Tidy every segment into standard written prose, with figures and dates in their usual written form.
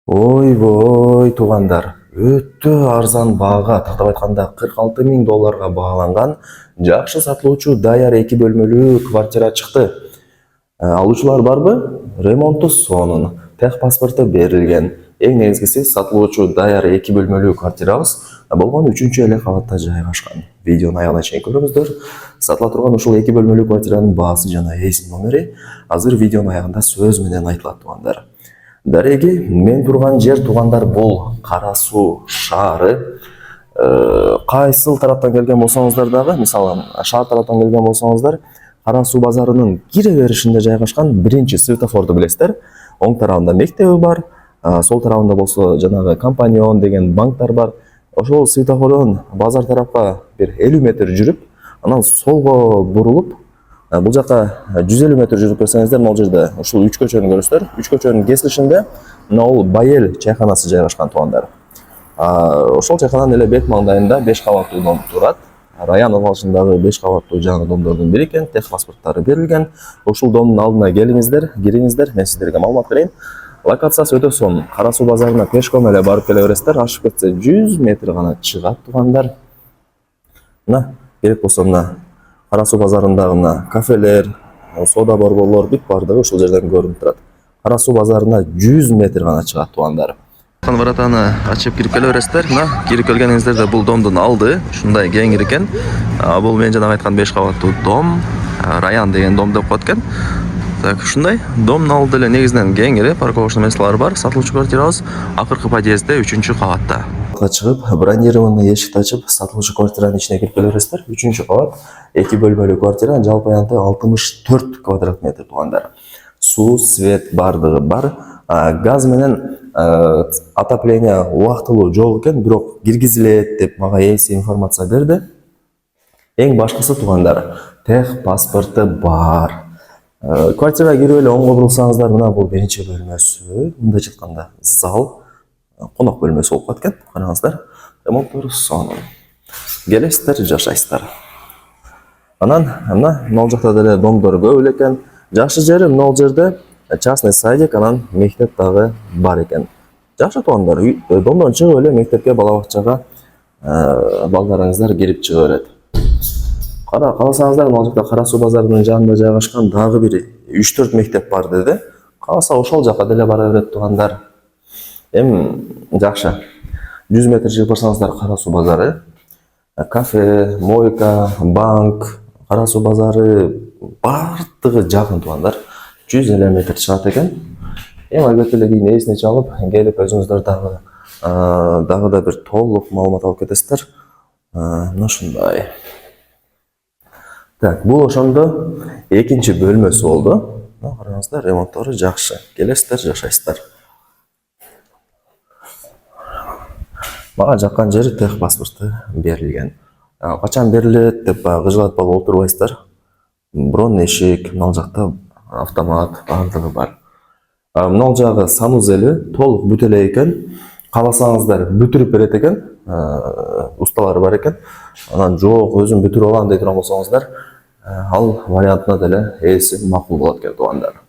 Ойбой туугандар, өтө арзан баага, тактап айтканда 46 000 долларга бааланган жакшы сатылуучу даяр 2 бөлмөлүү квартира чыкты. Алуучулар барбы? Ремонту сонун, тех паспорту берилген. Эң негизгиси сатылуучу даяр 2 бөлмөлүү квартирабыз болгон 3-эле кабатта жайгашкан. Видеону аягына чейин көрүңүздөр. Сатыла турган ушул 2 бөлмөлүү квартиранын баасы жана эсин номери азыр видеонун аягында сөз менен айтылат туугандар. Дареги, мен турган жер туугандар бул Кара Суу шаары. Кайсыл тараптан келген болсоңуздар дагы, мисалы, шаар тараптан келген болсоңуздар, Кара Суу базарынын кире беришинде жайгашкан биринчи светофорду билесиздер. Оң тарабында мектеби бар, сол тарабында болсо жанагы Компанион деген банктар бар. Ошол светофордон базар тарапка бир 50 метр жүрүп, анан солго бурулуп, бул жака 150 метр жүрүп берсеңиздер, могул жерде ушул 3 көчөнү көрөсүздөр. 3 көчөнүн кесилишинде могул Байел чайканасы жайгашкан туугандар. Ошол чайкананын эле бет маңдайында 5 кабаттуу дом турат. Район алышындагы 5 кабаттуу жаңы домдордун бири экен, тех паспорттары берилген. Ушул домдун алдына келиңиздер, кириңиздер, мен сиздерге маалымат берейин. Локациясы өтө сонун. Кара Суу базарына пешком эле барып келе бересиздер, ашып кетсе 100 метр гана чыгат туугандар. Мына керек болсо мына Кара Суу базарындагы кафелер, сода борборлор бүт бардыгы ушул жерден көрүнүп турат. Кара Суу базарына 100 метр гана чыгат туугандар. Вратаны ачып кирип келе бересиздер. Мына кирип келгениңиздерде бул домдун алды ушундай кеңир экен. Бул мен жана айткан 5 кабаттуу дом, Раян деген дом деп коет экен. Так, ушундай домдун алды эле негизинен кеңири, парковочный местолор бар. Сатылуучу квартирабыз акыркы подъездде 3-кабатта. Чыгып, бронированный эшикти ачып, сатылуучу квартиранын ичине кирип келе бересиздер. 3-кабат, 2 бөлмөлүү квартира, жалпы аянты 64 квадрат метр туугандар. Суу, свет бардыгы бар. Газ менен отопление убактылуу жок экен, бирок киргизилет деп мага эси информация берди. Эң башкысы туугандар, тех паспорту бар. Квартирага кирип эле оңго бурулсаңыздар, мына бул биринчи бөлмөсү, мындай айтканда зал, конок бөлмөсү болуп калат экен. Караңыздар, ремонттору сонун. Келесиздер, жашайсыздар. Анан мына могул жакта деле домдор көп эле экен. Жакшы жери могул жерде частный садик, анан мектеп дагы бар экен. Жакшы туугандар, домдон чыгып эле мектепке, бала бакчага балдарыңыздар кирип чыга берет. Кааласаңыздар, могул жакта Кара Суу базарынын жанында жайгашкан дагы бир 3-4 мектеп бар деди. Кааласа ошол жака деле бара берет туугандар. Жакшы. 100 метр чыгып барсаңыздар Кара Суу базары, кафе, мойка, банк, Кара Суу базары бардыгы жакын туугандар. 100 эле метр чыгат экен. Албетте эле кийин эсине чалып, келип өзүңүздөр дагы да бир толук маалымат алып кетесиздер. Мына ушундай. Так, бул ошондо экинчи бөлмөсү болду. Караңыздар, ремонттору жакшы. Келесиздер, жашайсыздар. Мага жаккан жери тех паспорту берилген. Качан берилет деп кыжылатып алып отурбайсыздар. Брон эшик, мына жакта автомат бардыгы бар. Мына жагы санузели толук бүт эле экен. Кааласаңыздар бүтүрүп берет экен. Усталары бар экен. Анан жок, өзүм бүтүрүп алам дей турган болсоңуздар, ал вариантына деле эси макул болот экен туугандар.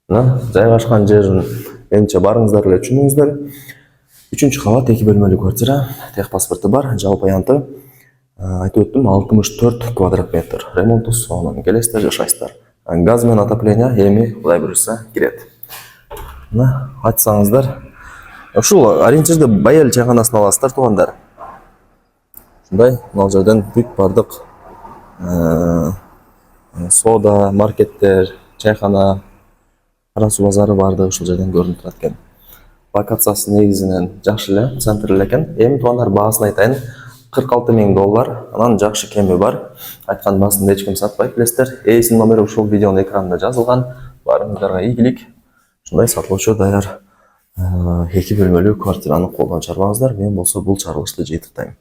Мына жайгашкан жерин эмче барыңыздар эле түшүнүңүздөр. 3-кабат, 2 бөлмөлүү квартира, тех паспорту бар, жалпы аянты айтып өттүм 64 квадрат метр. Ремонту сонун, келесиздер, жашайсыздар. Газ менен отопление эми кудай буюрса кирет. Мына айтсаңыздар, ушул ориентирде Байел чайканасын аласыздар туугандар. Ушундай могул жерден бүт бардык сода, маркеттер, чайкана, Кара Суу базары бардыгы ушул жерден көрүнүп турат экен. Локациясы негизинен жакшы эле, центр эле экен. Эми туугандар баасын айтайын. 46 000 доллар, анан жакшы кеми бар. Айткан баасында эч ким сатпайт, билесиздер. Эсин номери ушул видеонун экранында жазылган. Барыңыздарга ийгилик. Ушундай сатылуучу даяр 2 бөлмөлүү квартираны колдон чарбаңыздар. Мен болсо бул чарылышты жыйынтыктайм.